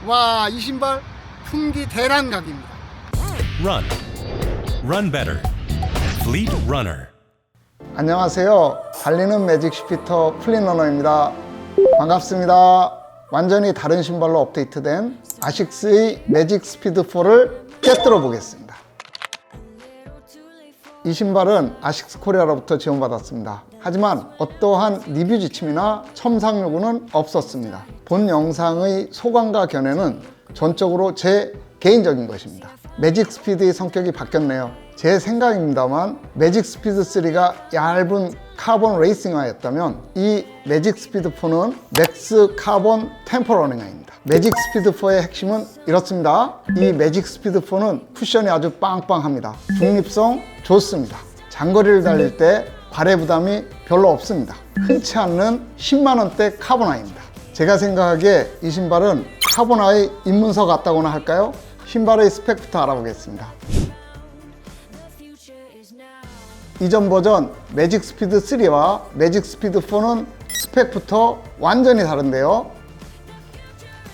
와, 이 신발 풍기 대란각입니다. Run. Run better. Fleet Runner. 안녕하세요. 달리는 매직 슈피터 플린러너입니다. 반갑습니다. 완전히 다른 신발로 업데이트된 아식스의 매직 스피드 4를 꿰뚫어 보겠습니다. 이 신발은 아식스 코리아로부터 지원받았습니다. 하지만 어떠한 리뷰 지침이나 첨삭 요구는 없었습니다. 본 영상의 소감과 견해는 전적으로 제 개인적인 것입니다. 매직 스피드의 성격이 바뀌었네요. 제 생각입니다만 매직 스피드 3가 얇은 카본 레이싱화였다면 이 매직 스피드 4는 맥스 카본 템포 러닝화입니다. 매직 스피드 4의 핵심은 이렇습니다. 이 매직 스피드 4는 쿠션이 아주 빵빵합니다. 중립성 좋습니다. 장거리를 달릴 때 발의 부담이 별로 없습니다. 흔치 않는 10만원대 카본화입니다. 제가 생각하기에 이 신발은 카본화의 입문서 같다고나 할까요? 신발의 스펙부터 알아보겠습니다. 이전 버전 매직 스피드 3와 매직 스피드 4는 스펙부터 완전히 다른데요.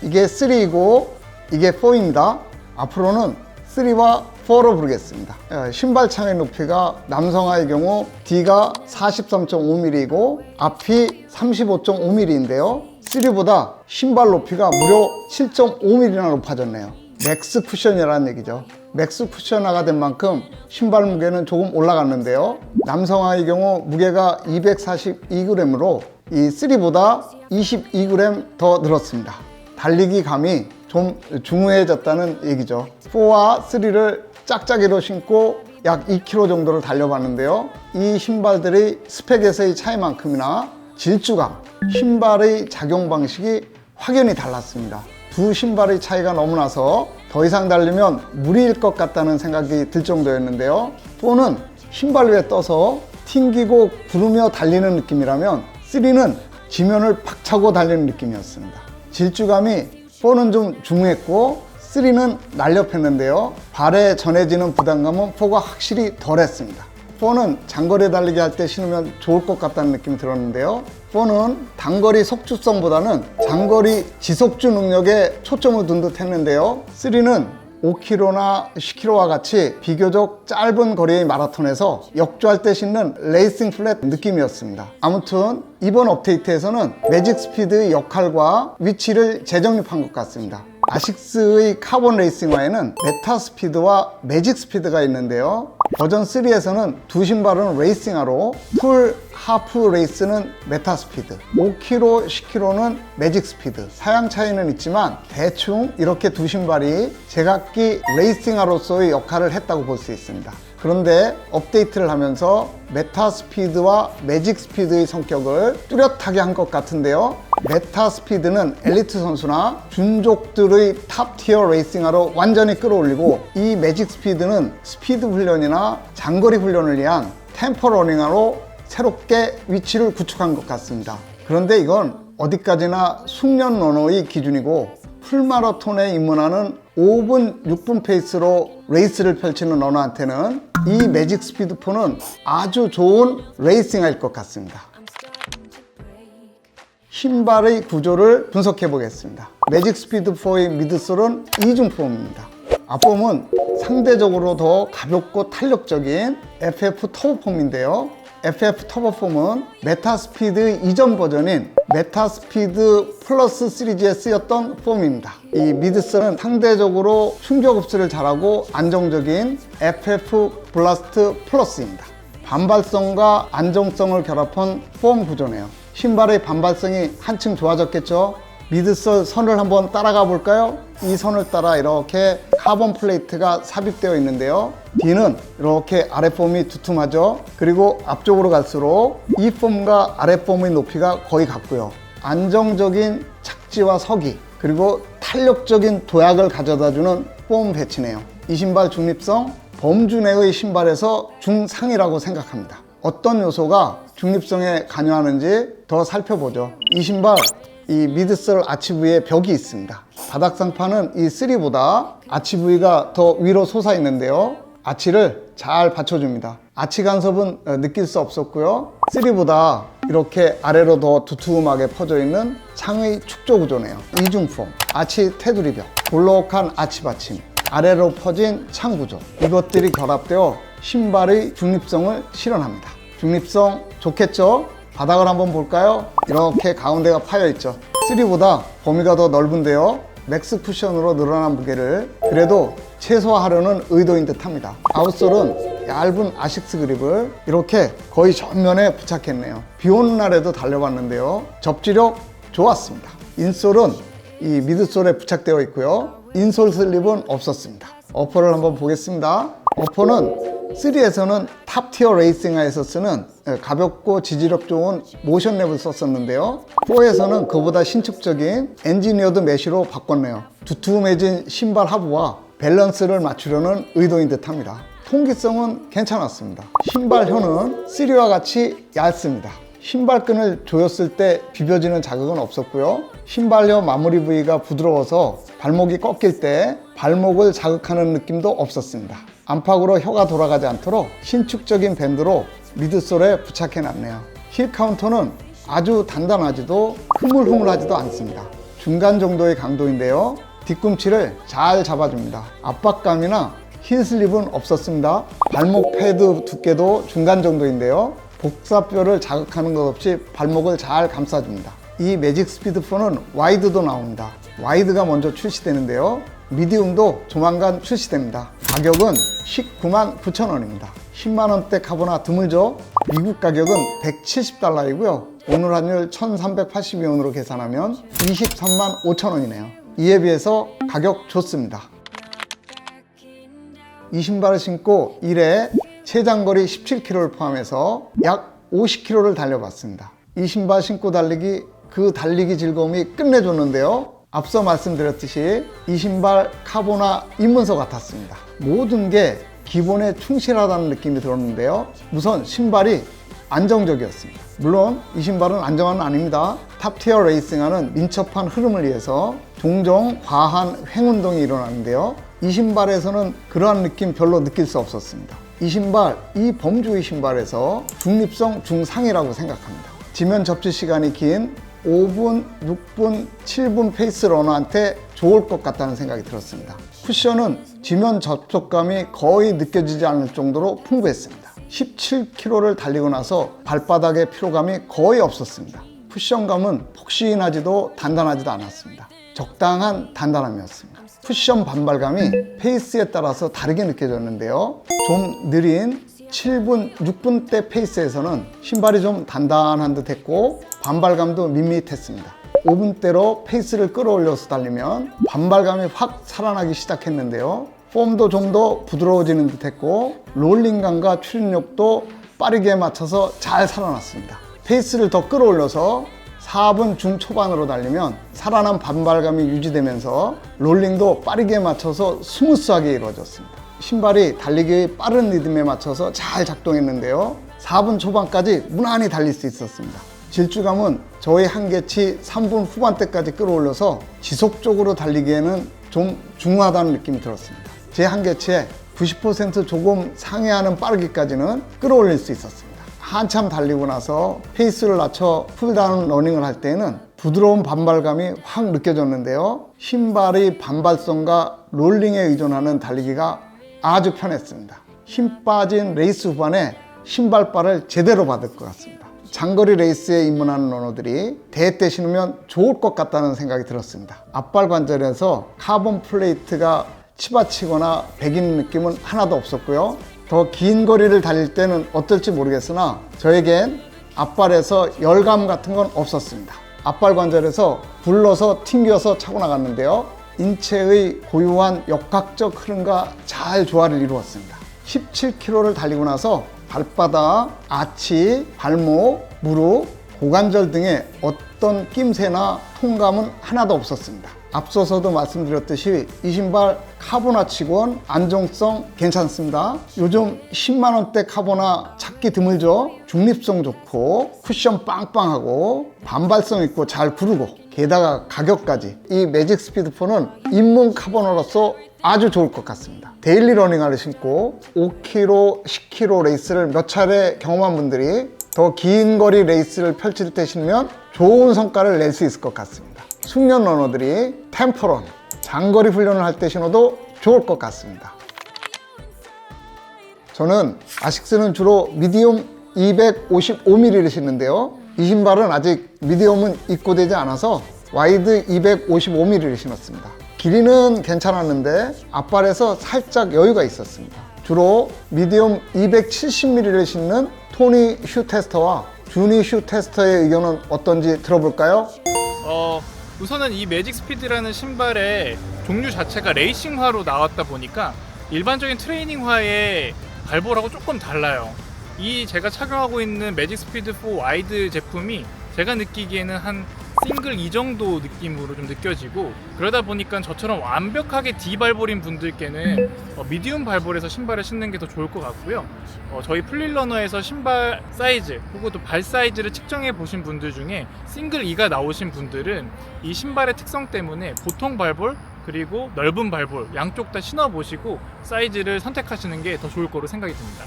이게 3이고 이게 4입니다. 앞으로는 3와 4로 부르겠습니다. 신발창의 높이가 남성화의 경우 D가 43.5mm이고 앞이 35.5mm인데요. 3보다 신발 높이가 무려 7.5mm나 높아졌네요. 맥스 쿠션이라는 얘기죠. 맥스 쿠션화가 된 만큼 신발 무게는 조금 올라갔는데요. 남성화의 경우 무게가 242g으로 이 3보다 22g 더 늘었습니다. 달리기 감이 좀 중후해졌다는 얘기죠. 4와 3를 짝짝이로 신고 약 2km 정도를 달려봤는데요. 이 신발들의 스펙에서의 차이만큼이나 질주감, 신발의 작용 방식이 확연히 달랐습니다. 두 신발의 차이가 너무 나서 더 이상 달리면 무리일 것 같다는 생각이 들 정도였는데요. 4는 신발 위에 떠서 튕기고 구르며 달리는 느낌이라면 3는 지면을 팍 차고 달리는 느낌이었습니다. 질주감이 4는 좀 중후했고 3는 날렵했는데요. 발에 전해지는 부담감은 4가 확실히 덜했습니다. 4는 장거리 달리기 할 때 신으면 좋을 것 같다는 느낌이 들었는데요. 4는 단거리 속주성보다는 장거리 지속주 능력에 초점을 둔 듯 했는데요. 3는 5km나 10km와 같이 비교적 짧은 거리의 마라톤에서 역주할 때 신는 레이싱 플랫 느낌이었습니다. 아무튼 이번 업데이트에서는 매직 스피드의 역할과 위치를 재정립한 것 같습니다. 아식스의 카본 레이싱화에는 메타 스피드와 매직 스피드가 있는데요. 버전 3에서는 두 신발은 레이싱화로 풀 하프 레이스는 메타 스피드, 5km, 10km는 매직 스피드. 사양 차이는 있지만 대충 이렇게 두 신발이 제각기 레이싱화로서의 역할을 했다고 볼 수 있습니다. 그런데 업데이트를 하면서 메타 스피드와 매직 스피드의 성격을 뚜렷하게 한 것 같은데요. 메타 스피드는 엘리트 선수나 준족들의 탑 티어 레이싱화로 완전히 끌어올리고 이 매직 스피드는 스피드 훈련이나 장거리 훈련을 위한 템포 러닝화로 새롭게 위치를 구축한 것 같습니다. 그런데 이건 어디까지나 숙련 러너의 기준이고 풀마라톤에 입문하는 5분, 6분 페이스로 레이스를 펼치는 러너한테는 이 매직 스피드 4는 아주 좋은 레이싱화일 것 같습니다. 신발의 구조를 분석해 보겠습니다. 매직 스피드 4의 미드솔은 이중폼입니다. 앞폼은 상대적으로 더 가볍고 탄력적인 FF 터보폼인데요. FF 터보폼은 메타스피드 이전 버전인 메타스피드 플러스 시리즈에 쓰였던 폼입니다. 이 미드솔은 상대적으로 충격 흡수를 잘하고 안정적인 FF 블라스트 플러스입니다. 반발성과 안정성을 결합한 폼 구조네요. 신발의 반발성이 한층 좋아졌겠죠. 미드솔 선을 한번 따라가 볼까요? 이 선을 따라 이렇게 카본 플레이트가 삽입되어 있는데요. D는 이렇게 아랫폼이 두툼하죠. 그리고 앞쪽으로 갈수록 이 폼과 아랫폼의 높이가 거의 같고요. 안정적인 착지와 서기, 그리고 탄력적인 도약을 가져다주는 폼 배치네요. 이 신발 중립성, 범주 내의 신발에서 중상이라고 생각합니다. 어떤 요소가 중립성에 관여하는지 더 살펴보죠. 이 신발, 이 미드솔 아치 부위에 벽이 있습니다. 바닥 상판은 이 3보다 아치 부위가 더 위로 솟아 있는데요. 아치를 잘 받쳐줍니다. 아치 간섭은 느낄 수 없었고요. 3보다 이렇게 아래로 더 두툼하게 퍼져 있는 창의 축조 구조네요. 이중폼, 아치 테두리 벽, 볼록한 아치 받침, 아래로 퍼진 창 구조, 이것들이 결합되어 신발의 중립성을 실현합니다. 중립성 좋겠죠? 바닥을 한번 볼까요? 이렇게 가운데가 파여 있죠. 3보다 범위가 더 넓은데요. 맥스 쿠션으로 늘어난 무게를 그래도 최소화하려는 의도인 듯 합니다. 아웃솔은 얇은 아식스 그립을 이렇게 거의 전면에 부착했네요. 비 오는 날에도 달려봤는데요. 접지력 좋았습니다. 인솔은 이 미드솔에 부착되어 있고요. 인솔 슬립은 없었습니다. 어퍼를 한번 보겠습니다. 어퍼는 3에서는 탑티어 레이싱화에서 쓰는 가볍고 지지력 좋은 모션 랩을 썼었는데요. 4에서는 그보다 신축적인 엔지니어드 메쉬로 바꿨네요. 두툼해진 신발 하부와 밸런스를 맞추려는 의도인 듯 합니다. 통기성은 괜찮았습니다. 신발혀는 3와 같이 얇습니다. 신발끈을 조였을 때 비벼지는 자극은 없었고요. 신발혀 마무리 부위가 부드러워서 발목이 꺾일 때 발목을 자극하는 느낌도 없었습니다. 안팎으로 혀가 돌아가지 않도록 신축적인 밴드로 미드솔에 부착해 놨네요. 힐 카운터는 아주 단단하지도 흐물흐물하지도 않습니다. 중간 정도의 강도인데요. 뒤꿈치를 잘 잡아줍니다. 압박감이나 힐 슬립은 없었습니다. 발목 패드 두께도 중간 정도인데요. 복사뼈를 자극하는 것 없이 발목을 잘 감싸줍니다. 이 매직 스피드 4는 와이드도 나옵니다. 와이드가 먼저 출시되는데요. 미디움도 조만간 출시됩니다. 가격은 199,900원입니다. 10만원대 카보나 드물죠? 미국 가격은 170달러이고요. 오늘 환율 1382원으로 계산하면 235,000원이네요. 이에 비해서 가격 좋습니다. 이 신발을 신고 1회 최장거리 17km를 포함해서 약 50km를 달려봤습니다. 이 신발 신고 달리기, 그 달리기 즐거움이 끝내줬는데요. 앞서 말씀드렸듯이 이 신발 카보나 입문서 같았습니다. 모든 게 기본에 충실하다는 느낌이 들었는데요. 우선 신발이 안정적이었습니다. 물론 이 신발은 안정은 아닙니다. 탑티어 레이싱하는 민첩한 흐름을 위해서 종종 과한 횡운동이 일어나는데요. 이 신발에서는 그러한 느낌 별로 느낄 수 없었습니다. 이 신발, 이 범주의 신발에서 중립성 중상이라고 생각합니다. 지면 접지 시간이 긴 5분, 6분, 7분 페이스 러너한테 좋을 것 같다는 생각이 들었습니다. 쿠션은 지면 접촉감이 거의 느껴지지 않을 정도로 풍부했습니다. 17km를 달리고 나서 발바닥에 피로감이 거의 없었습니다. 쿠션감은 폭신하지도 단단하지도 않았습니다. 적당한 단단함이었습니다. 쿠션 반발감이 페이스에 따라서 다르게 느껴졌는데요. 좀 느린 7분, 6분대 페이스에서는 신발이 좀 단단한 듯 했고 반발감도 밋밋했습니다. 5분대로 페이스를 끌어올려서 달리면 반발감이 확 살아나기 시작했는데요. 폼도 좀 더 부드러워지는 듯 했고 롤링감과 추진력도 빠르게 맞춰서 잘 살아났습니다. 페이스를 더 끌어올려서 4분 중초반으로 달리면 살아난 반발감이 유지되면서 롤링도 빠르게 맞춰서 스무스하게 이루어졌습니다. 신발이 달리기의 빠른 리듬에 맞춰서 잘 작동했는데요. 4분 초반까지 무난히 달릴 수 있었습니다. 질주감은 저의 한계치 3분 후반대까지 끌어올려서 지속적으로 달리기에는 좀 중후하다는 느낌이 들었습니다. 제 한계치에 90% 조금 상회하는 빠르기까지는 끌어올릴 수 있었습니다. 한참 달리고 나서 페이스를 낮춰 풀다운 러닝을 할 때는 부드러운 반발감이 확 느껴졌는데요. 신발의 반발성과 롤링에 의존하는 달리기가 아주 편했습니다. 힘 빠진 레이스 후반에 신발바를 제대로 받을 것 같습니다. 장거리 레이스에 입문하는 러너들이 대회 때 신으면 좋을 것 같다는 생각이 들었습니다. 앞발 관절에서 카본 플레이트가 치받치거나 베기는 느낌은 하나도 없었고요. 더 긴 거리를 달릴 때는 어떨지 모르겠으나 저에겐 앞발에서 열감 같은 건 없었습니다. 앞발 관절에서 굴러서 튕겨서 차고 나갔는데요. 인체의 고유한 역학적 흐름과 잘 조화를 이루었습니다. 17km를 달리고 나서 발바닥, 아치, 발목, 무릎, 고관절 등의 어떤 낌새나 통감은 하나도 없었습니다. 앞서서도 말씀드렸듯이 이 신발 카보나 치곤 안정성 괜찮습니다. 요즘 10만원대 카보나 찾기 드물죠. 중립성 좋고 쿠션 빵빵하고 반발성 있고 잘 구르고 게다가 가격까지 이 매직 스피드 4는 입문 카보나로서 아주 좋을 것 같습니다. 데일리 러닝화를 신고 5km, 10km 레이스를 몇 차례 경험한 분들이 더 긴 거리 레이스를 펼칠 때 신으면 좋은 성과를 낼 수 있을 것 같습니다. 숙련 러너들이 템포런, 장거리 훈련을 할 때 신어도 좋을 것 같습니다. 저는 아식스는 주로 미디움 255mm를 신는데요. 이 신발은 아직 미디움은 입고되지 않아서 와이드 255mm를 신었습니다. 길이는 괜찮았는데 앞발에서 살짝 여유가 있었습니다. 주로 미디움 270mm를 신는 토니 슈테스터와 주니 슈테스터의 의견은 어떤지 들어볼까요? 우선은 이 매직 스피드라는 신발의 종류 자체가 레이싱화로 나왔다 보니까 일반적인 트레이닝화의 발볼하고 조금 달라요. 이 제가 착용하고 있는 매직 스피드 4 와이드 제품이 제가 느끼기에는 한 싱글 2 정도 느낌으로 좀 느껴지고, 그러다 보니까 저처럼 완벽하게 D 발볼인 분들께는 미디움 발볼에서 신발을 신는 게 더 좋을 것 같고요. 저희 플릿러너에서 신발 사이즈 혹은 또 발 사이즈를 측정해 보신 분들 중에 싱글 2가 나오신 분들은 이 신발의 특성 때문에 보통 발볼 그리고 넓은 발볼 양쪽 다 신어 보시고 사이즈를 선택하시는 게 더 좋을 거로 생각이 듭니다.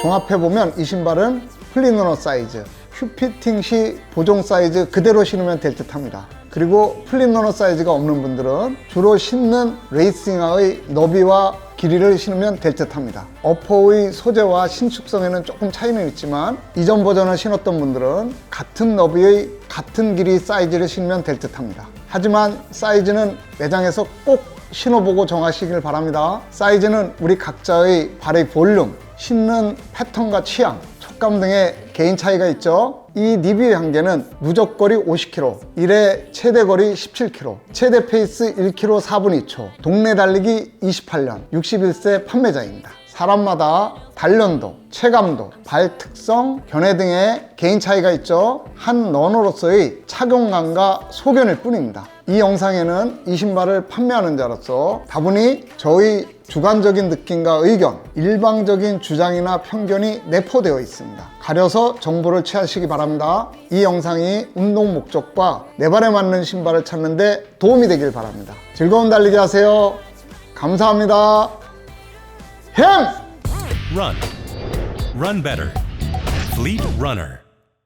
종합해보면 이 신발은 플릿러너 사이즈, 슈피팅 시 보정 사이즈 그대로 신으면 될 듯 합니다. 그리고 플릿러너 사이즈가 없는 분들은 주로 신는 레이싱화의 너비와 길이를 신으면 될 듯 합니다. 어퍼의 소재와 신축성에는 조금 차이는 있지만 이전 버전을 신었던 분들은 같은 너비의 같은 길이 사이즈를 신으면 될 듯 합니다. 하지만 사이즈는 매장에서 꼭 신어보고 정하시길 바랍니다. 사이즈는 우리 각자의 발의 볼륨, 신는 패턴과 취향, 촉감 등의 개인 차이가 있죠. 이 니비의 한계는 누적거리 50km, 1회 최대 거리 17km, 최대 페이스 1km 4분 2초, 동네 달리기 28년, 61세 판매자입니다. 사람마다 단련도, 체감도, 발 특성, 견해 등의 개인 차이가 있죠. 한 러너로서의 착용감과 소견일 뿐입니다. 이 영상에는 이 신발을 판매하는 자로서 다분히 저의 주관적인 느낌과 의견, 일방적인 주장이나 편견이 내포되어 있습니다. 가려서 정보를 취하시기 바랍니다. 이 영상이 운동 목적과 내 발에 맞는 신발을 찾는 데 도움이 되길 바랍니다. 즐거운 달리기 하세요. 감사합니다. 햄! Run. Run better. Fleet Runner.